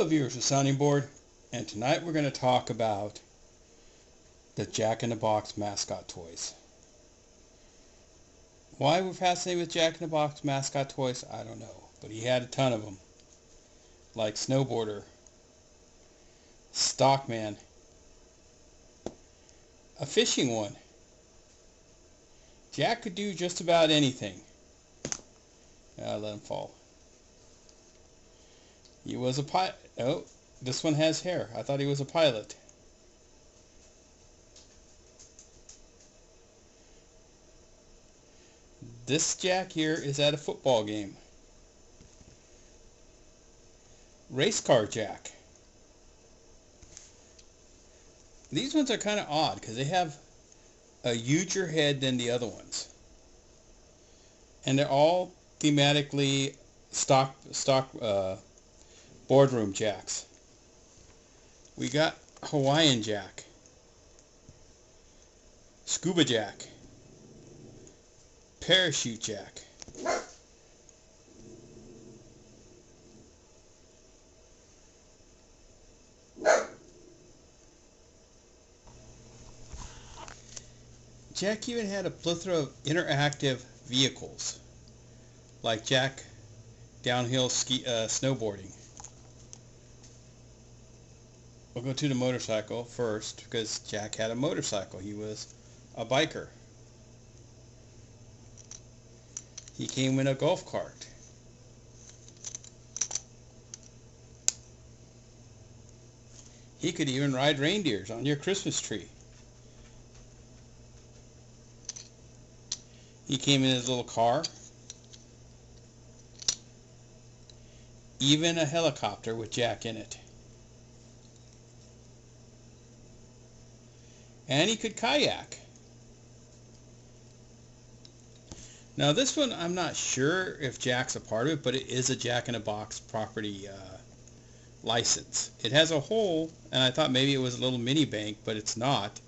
Hello viewers of Sounding Board, and tonight we're going to talk about the Jack-in-the-Box mascot toys. Why we're fascinated with Jack-in-the-Box mascot toys, I don't know, but he had a ton of them, like Snowboarder, Stockman, a fishing one. Jack could do just about anything. I let him fall. He was a pilot. Oh, this one has hair. I thought he was a pilot. This Jack here is at a football game. Race car Jack. These ones are kind of odd because they have a huger head than the other ones. And they're all thematically stock boardroom Jacks. We got Hawaiian Jack, Scuba Jack, Parachute Jack, Jack even had a plethora of interactive vehicles, like Jack downhill snowboarding. We'll go to the motorcycle first because Jack had a motorcycle. He was a biker. He came in a golf cart. He could even ride reindeers on your Christmas tree. He came in his little car. Even a helicopter with Jack in it. And he could kayak. Now this one, I'm not sure if Jack's a part of it, but it is a Jack-in-the-Box property license. It has a hole, and I thought maybe it was a little mini bank, but it's not.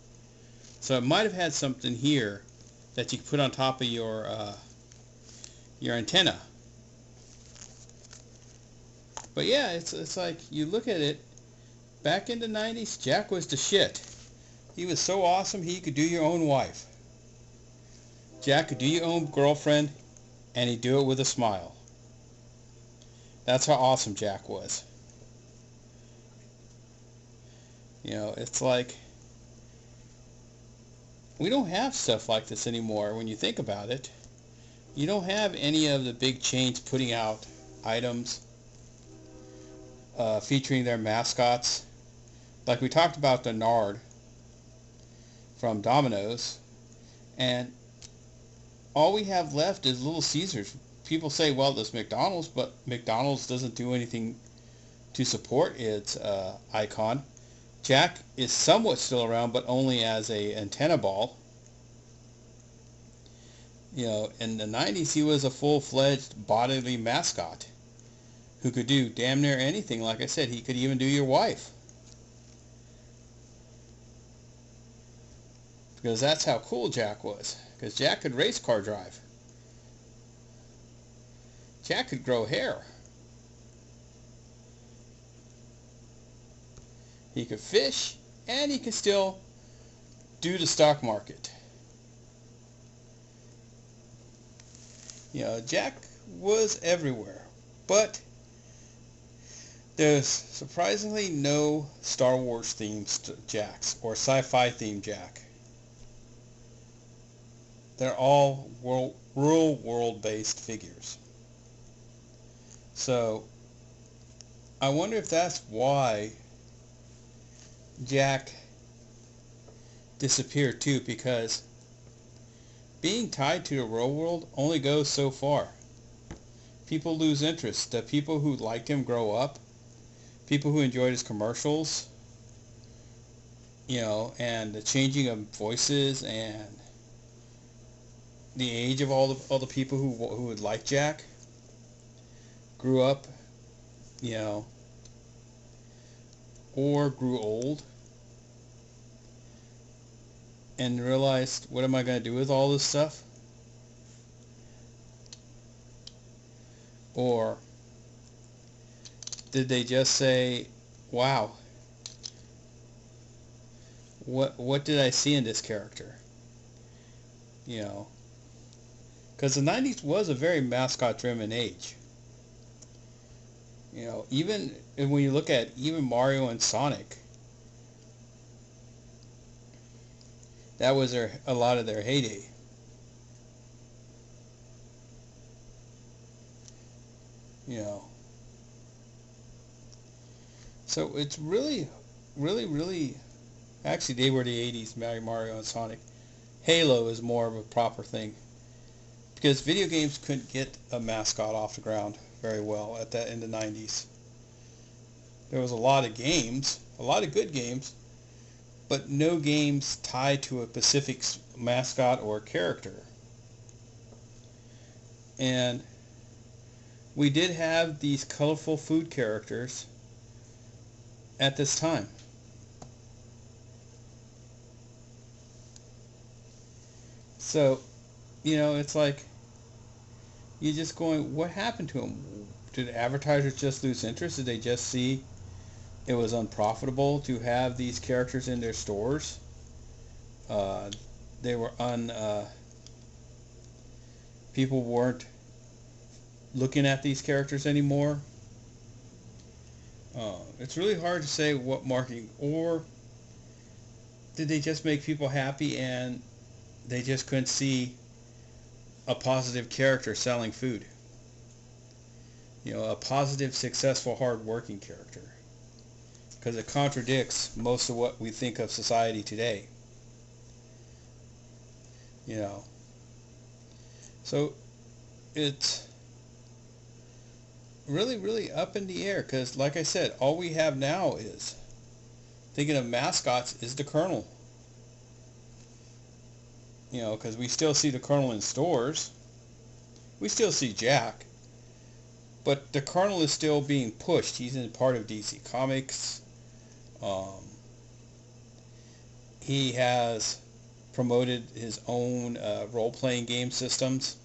So it might have had something here that you could put on top of your antenna. But yeah, it's like you look at it. Back in the 90s, Jack was the shit. He was so awesome he could do your own wife. Jack could do your own girlfriend, and he'd do it with a smile. That's how awesome Jack was. You know, it's like we don't have stuff like this anymore when you think about it. You don't have any of the big chains putting out items featuring their mascots. Like we talked about the Nard from Domino's, and all we have left is Little Caesars. People say, well, there's McDonald's, but McDonald's doesn't do anything to support its icon. Jack is somewhat still around, but only as a antenna ball. You know, in the 90s, he was a full-fledged bodily mascot who could do damn near anything. Like I said, he could even do your wife. Because that's how cool Jack was. Because Jack could race car drive. Jack could grow hair. He could fish, and he could still do the stock market. You know, Jack was everywhere. But there's surprisingly no Star Wars themed Jacks or sci-fi themed Jack. They're all real world-based figures. So, I wonder if that's why Jack disappeared too, because being tied to the real world only goes so far. People lose interest. The people who liked him grow up. People who enjoyed his commercials, you know, and the changing of voices and the age of all the people who would like Jack grew up, you know, or grew old and realized, what am I going to do with all this stuff? Or did they just say, wow, what did I see in this character? You know, because the 90s was a very mascot-driven age. You know, even when you look at even Mario and Sonic, that was a lot of their heyday. You know, so it's really, really, actually they were the 80s, Mario and Sonic. Halo is more of a proper thing, because video games couldn't get a mascot off the ground very well in the 90s. There was a lot of games, a lot of good games, but no games tied to a specific mascot or character. And we did have these colorful food characters at this time. So, you know, it's like you're just going, what happened to them? Did advertisers just lose interest? Did they just see it was unprofitable to have these characters in their stores? They were people weren't looking at these characters anymore. It's really hard to say what marketing, or did they just make people happy and they just couldn't see a positive character selling food? You know, a positive, successful, hard-working character. Because it contradicts most of what we think of society today. You know. So it's really, really up in the air, because like I said, all we have now is, thinking of mascots, is the Colonel. You know, because we still see the Colonel in stores. We still see Jack. But the Colonel is still being pushed. He's in part of DC Comics. He has promoted his own role-playing game systems.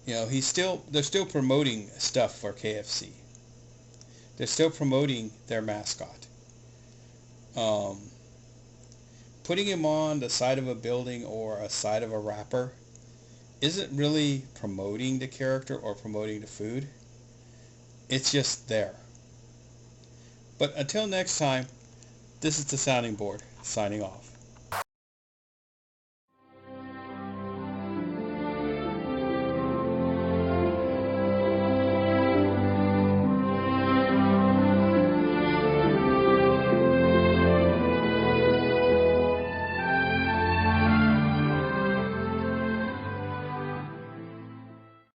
You know, they're still promoting stuff for KFC. They're still promoting their mascot. Putting him on the side of a building or a side of a wrapper isn't really promoting the character or promoting the food. It's just there. But until next time, this is the Sounding Board, signing off.